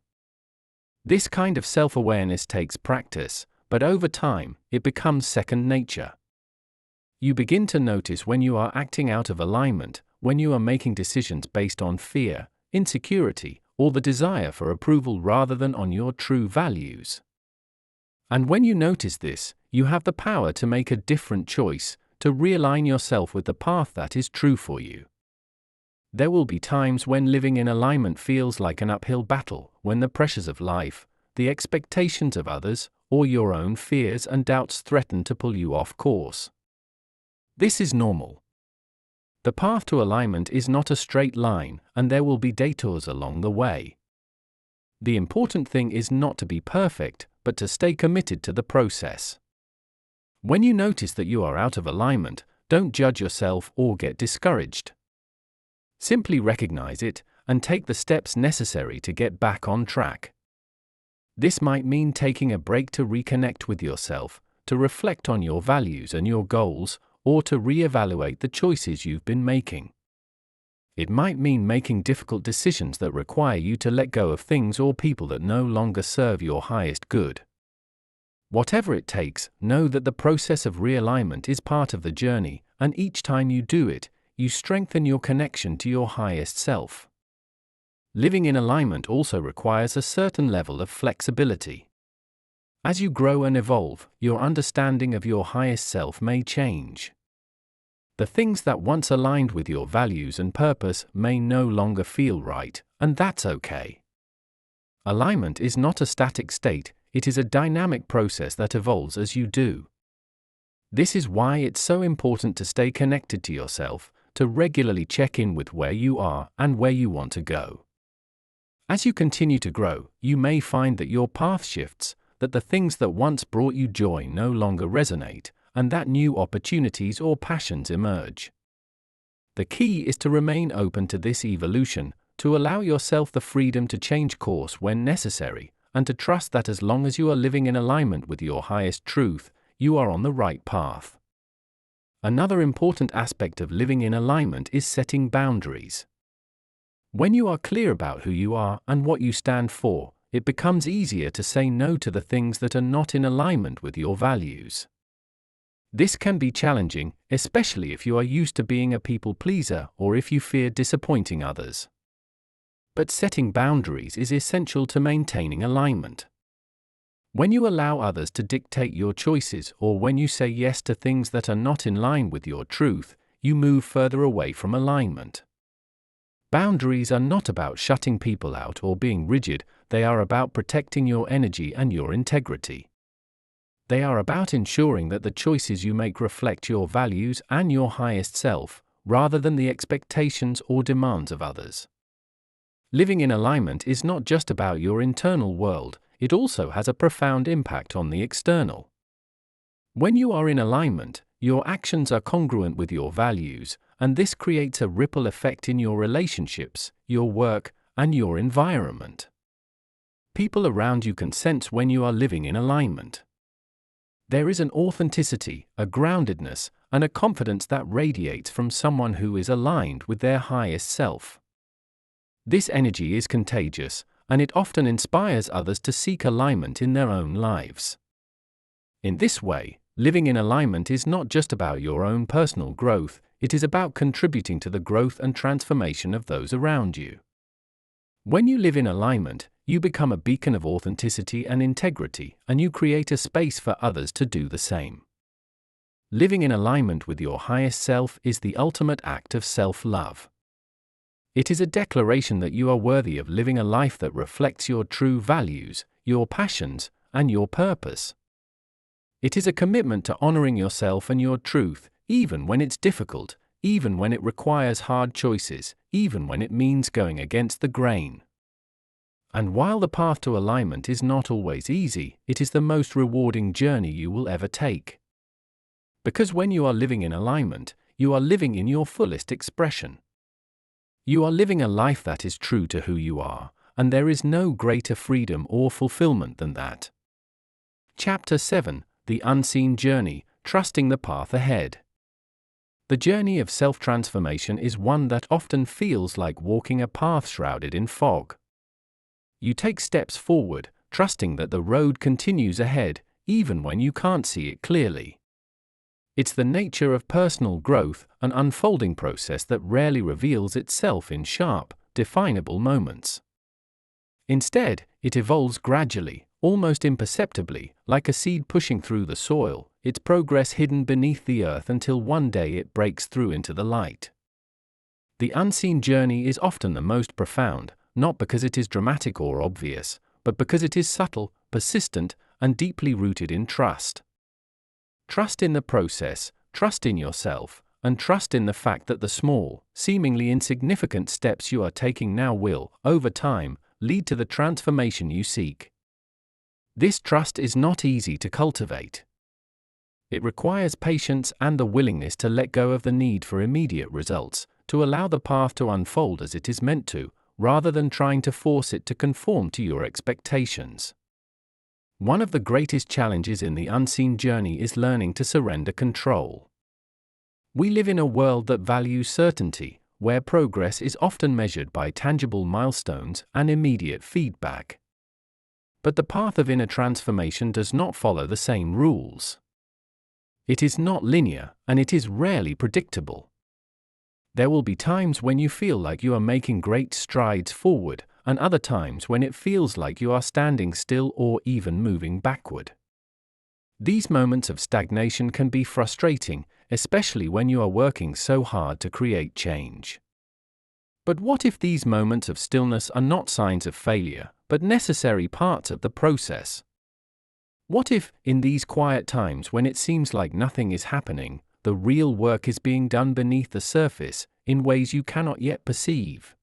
This kind of self-awareness takes practice, but over time, it becomes second nature. You begin to notice when you are acting out of alignment, when you are making decisions based on fear, insecurity, or the desire for approval rather than on your true values. And when you notice this, you have the power to make a different choice, to realign yourself with the path that is true for you. There will be times when living in alignment feels like an uphill battle, when the pressures of life, the expectations of others, or your own fears and doubts threaten to pull you off course. This is normal. The path to alignment is not a straight line, and there will be detours along the way. The important thing is not to be perfect, but to stay committed to the process. When you notice that you are out of alignment, don't judge yourself or get discouraged. Simply recognize it, and take the steps necessary to get back on track. This might mean taking a break to reconnect with yourself, to reflect on your values and your goals, or to re-evaluate the choices you've been making. It might mean making difficult decisions that require you to let go of things or people that no longer serve your highest good. Whatever it takes, know that the process of realignment is part of the journey, and each time you do it, you strengthen your connection to your highest self. Living in alignment also requires a certain level of flexibility. As you grow and evolve, your understanding of your highest self may change. The things that once aligned with your values and purpose may no longer feel right, and that's okay. Alignment is not a static state, it is a dynamic process that evolves as you do. This is why it's so important to stay connected to yourself, to regularly check in with where you are and where you want to go. As you continue to grow, you may find that your path shifts, that the things that once brought you joy no longer resonate, and that new opportunities or passions emerge. The key is to remain open to this evolution, to allow yourself the freedom to change course when necessary, and to trust that as long as you are living in alignment with your highest truth, you are on the right path. Another important aspect of living in alignment is setting boundaries. When you are clear about who you are and what you stand for, it becomes easier to say no to the things that are not in alignment with your values. This can be challenging, especially if you are used to being a people pleaser or if you fear disappointing others. But setting boundaries is essential to maintaining alignment. When you allow others to dictate your choices or when you say yes to things that are not in line with your truth, you move further away from alignment. Boundaries are not about shutting people out or being rigid, they are about protecting your energy and your integrity. They are about ensuring that the choices you make reflect your values and your highest self, rather than the expectations or demands of others. Living in alignment is not just about your internal world, it also has a profound impact on the external. When you are in alignment, your actions are congruent with your values, and this creates a ripple effect in your relationships, your work, and your environment. People around you can sense when you are living in alignment. There is an authenticity, a groundedness, and a confidence that radiates from someone who is aligned with their highest self. This energy is contagious, and it often inspires others to seek alignment in their own lives. In this way, living in alignment is not just about your own personal growth, it is about contributing to the growth and transformation of those around you. When you live in alignment, you become a beacon of authenticity and integrity, and you create a space for others to do the same. Living in alignment with your highest self is the ultimate act of self-love. It is a declaration that you are worthy of living a life that reflects your true values, your passions, and your purpose. It is a commitment to honoring yourself and your truth, even when it's difficult, even when it requires hard choices, even when it means going against the grain. And while the path to alignment is not always easy, it is the most rewarding journey you will ever take. Because when you are living in alignment, you are living in your fullest expression. You are living a life that is true to who you are, and there is no greater freedom or fulfillment than that. Chapter 7: The Unseen Journey, Trusting the Path Ahead. The journey of self-transformation is one that often feels like walking a path shrouded in fog. You take steps forward, trusting that the road continues ahead, even when you can't see it clearly. It's the nature of personal growth, an unfolding process that rarely reveals itself in sharp, definable moments. Instead, it evolves gradually, almost imperceptibly, like a seed pushing through the soil, its progress hidden beneath the earth until one day it breaks through into the light. The unseen journey is often the most profound, not because it is dramatic or obvious, but because it is subtle, persistent, and deeply rooted in trust. Trust in the process, trust in yourself, and trust in the fact that the small, seemingly insignificant steps you are taking now will, over time, lead to the transformation you seek. This trust is not easy to cultivate. It requires patience and the willingness to let go of the need for immediate results, to allow the path to unfold as it is meant to, rather than trying to force it to conform to your expectations. One of the greatest challenges in the unseen journey is learning to surrender control. We live in a world that values certainty, where progress is often measured by tangible milestones and immediate feedback. But the path of inner transformation does not follow the same rules. It is not linear, and it is rarely predictable. There will be times when you feel like you are making great strides forward, and other times when it feels like you are standing still or even moving backward. These moments of stagnation can be frustrating, especially when you are working so hard to create change. But what if these moments of stillness are not signs of failure, but necessary parts of the process? What if, in these quiet times when it seems like nothing is happening, the real work is being done beneath the surface, in ways you cannot yet perceive?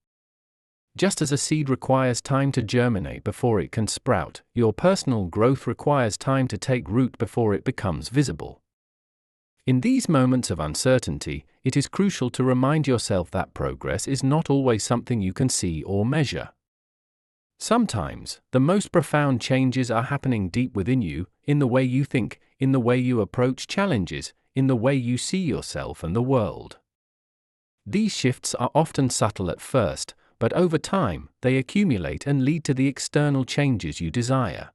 Just as a seed requires time to germinate before it can sprout, your personal growth requires time to take root before it becomes visible. In these moments of uncertainty, it is crucial to remind yourself that progress is not always something you can see or measure. Sometimes, the most profound changes are happening deep within you, in the way you think, in the way you approach challenges, in the way you see yourself and the world. These shifts are often subtle at first, but over time, they accumulate and lead to the external changes you desire.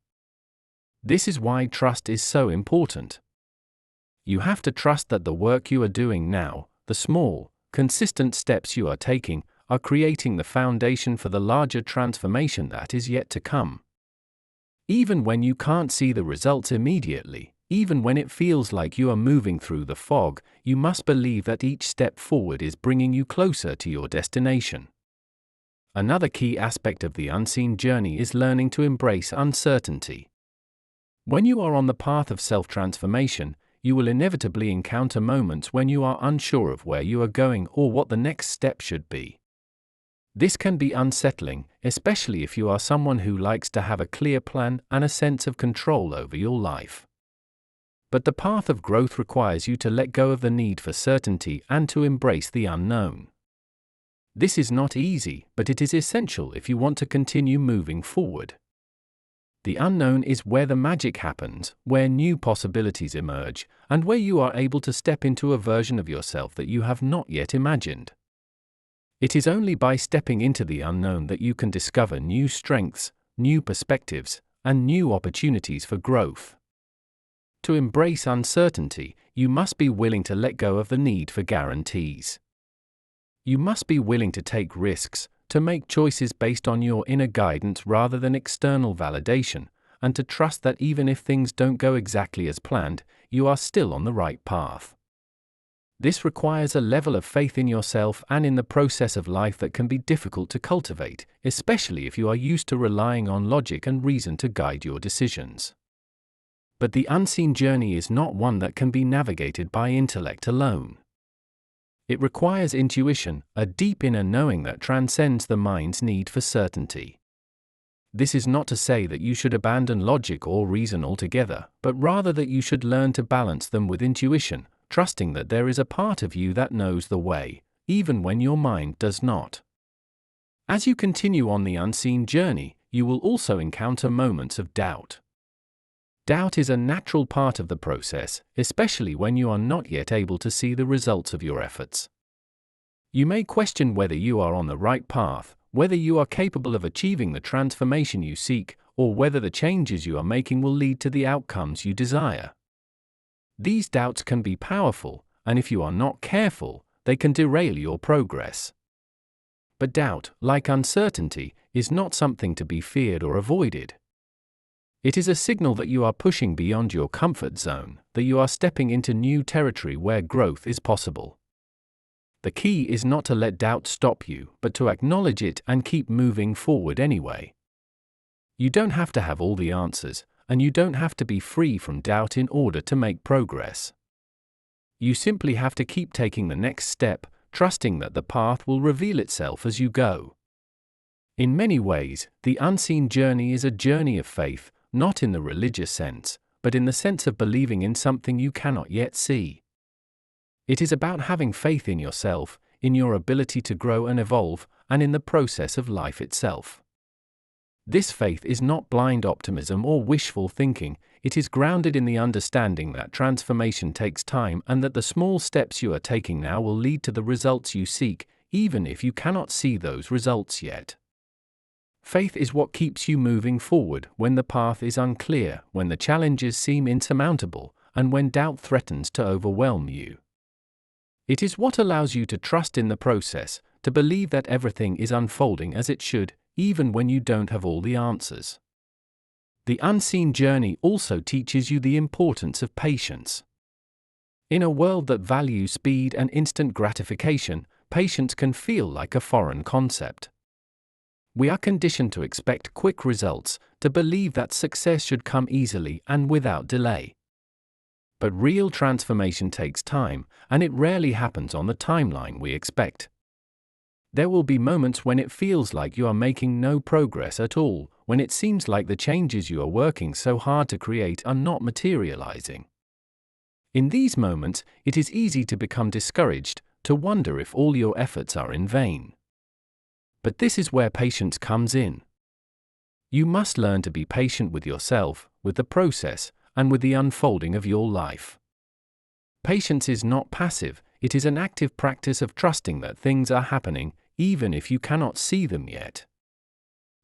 This is why trust is so important. You have to trust that the work you are doing now, the small, consistent steps you are taking, are creating the foundation for the larger transformation that is yet to come. Even when you can't see the results immediately, even when it feels like you are moving through the fog, you must believe that each step forward is bringing you closer to your destination. Another key aspect of the unseen journey is learning to embrace uncertainty. When you are on the path of self-transformation, you will inevitably encounter moments when you are unsure of where you are going or what the next step should be. This can be unsettling, especially if you are someone who likes to have a clear plan and a sense of control over your life. But the path of growth requires you to let go of the need for certainty and to embrace the unknown. This is not easy, but it is essential if you want to continue moving forward. The unknown is where the magic happens, where new possibilities emerge, and where you are able to step into a version of yourself that you have not yet imagined. It is only by stepping into the unknown that you can discover new strengths, new perspectives, and new opportunities for growth. To embrace uncertainty, you must be willing to let go of the need for guarantees. You must be willing to take risks, to make choices based on your inner guidance rather than external validation, and to trust that even if things don't go exactly as planned, you are still on the right path. This requires a level of faith in yourself and in the process of life that can be difficult to cultivate, especially if you are used to relying on logic and reason to guide your decisions. But the unseen journey is not one that can be navigated by intellect alone. It requires intuition, a deep inner knowing that transcends the mind's need for certainty. This is not to say that you should abandon logic or reason altogether, but rather that you should learn to balance them with intuition, trusting that there is a part of you that knows the way, even when your mind does not. As you continue on the unseen journey, you will also encounter moments of doubt. Doubt is a natural part of the process, especially when you are not yet able to see the results of your efforts. You may question whether you are on the right path, whether you are capable of achieving the transformation you seek, or whether the changes you are making will lead to the outcomes you desire. These doubts can be powerful, and if you are not careful, they can derail your progress. But doubt, like uncertainty, is not something to be feared or avoided. It is a signal that you are pushing beyond your comfort zone, that you are stepping into new territory where growth is possible. The key is not to let doubt stop you, but to acknowledge it and keep moving forward anyway. You don't have to have all the answers, and you don't have to be free from doubt in order to make progress. You simply have to keep taking the next step, trusting that the path will reveal itself as you go. In many ways, the unseen journey is a journey of faith, not in the religious sense, but in the sense of believing in something you cannot yet see. It is about having faith in yourself, in your ability to grow and evolve, and in the process of life itself. This faith is not blind optimism or wishful thinking, it is grounded in the understanding that transformation takes time and that the small steps you are taking now will lead to the results you seek, even if you cannot see those results yet. Faith is what keeps you moving forward when the path is unclear, when the challenges seem insurmountable, and when doubt threatens to overwhelm you. It is what allows you to trust in the process, to believe that everything is unfolding as it should, even when you don't have all the answers. The unseen journey also teaches you the importance of patience. In a world that values speed and instant gratification, patience can feel like a foreign concept. We are conditioned to expect quick results, to believe that success should come easily and without delay. But real transformation takes time, and it rarely happens on the timeline we expect. There will be moments when it feels like you are making no progress at all, when it seems like the changes you are working so hard to create are not materializing. In these moments, it is easy to become discouraged, to wonder if all your efforts are in vain. But this is where patience comes in. You must learn to be patient with yourself, with the process, and with the unfolding of your life. Patience is not passive, it is an active practice of trusting that things are happening, even if you cannot see them yet.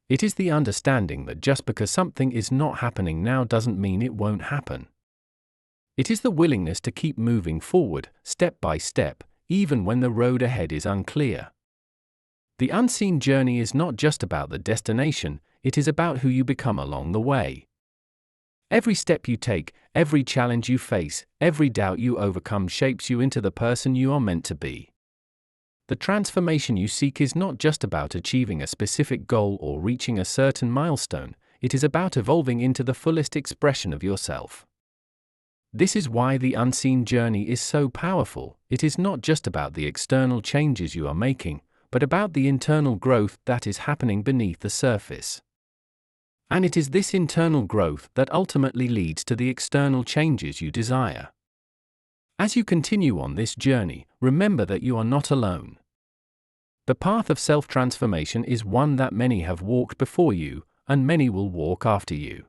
It is the understanding that just because something is not happening now doesn't mean it won't happen. It is the willingness to keep moving forward, step by step, even when the road ahead is unclear. The unseen journey is not just about the destination, it is about who you become along the way. Every step you take, every challenge you face, every doubt you overcome shapes you into the person you are meant to be. The transformation you seek is not just about achieving a specific goal or reaching a certain milestone, it is about evolving into the fullest expression of yourself. This is why the unseen journey is so powerful. It is not just about the external changes you are making, but about the internal growth that is happening beneath the surface. And it is this internal growth that ultimately leads to the external changes you desire. As you continue on this journey, remember that you are not alone. The path of self-transformation is one that many have walked before you, and many will walk after you.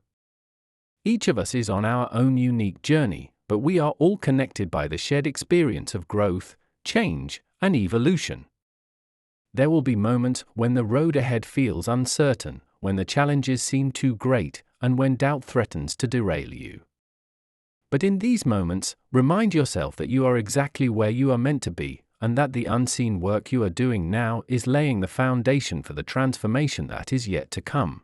Each of us is on our own unique journey, but we are all connected by the shared experience of growth, change, and evolution. There will be moments when the road ahead feels uncertain, when the challenges seem too great, and when doubt threatens to derail you. But in these moments, remind yourself that you are exactly where you are meant to be, and that the unseen work you are doing now is laying the foundation for the transformation that is yet to come.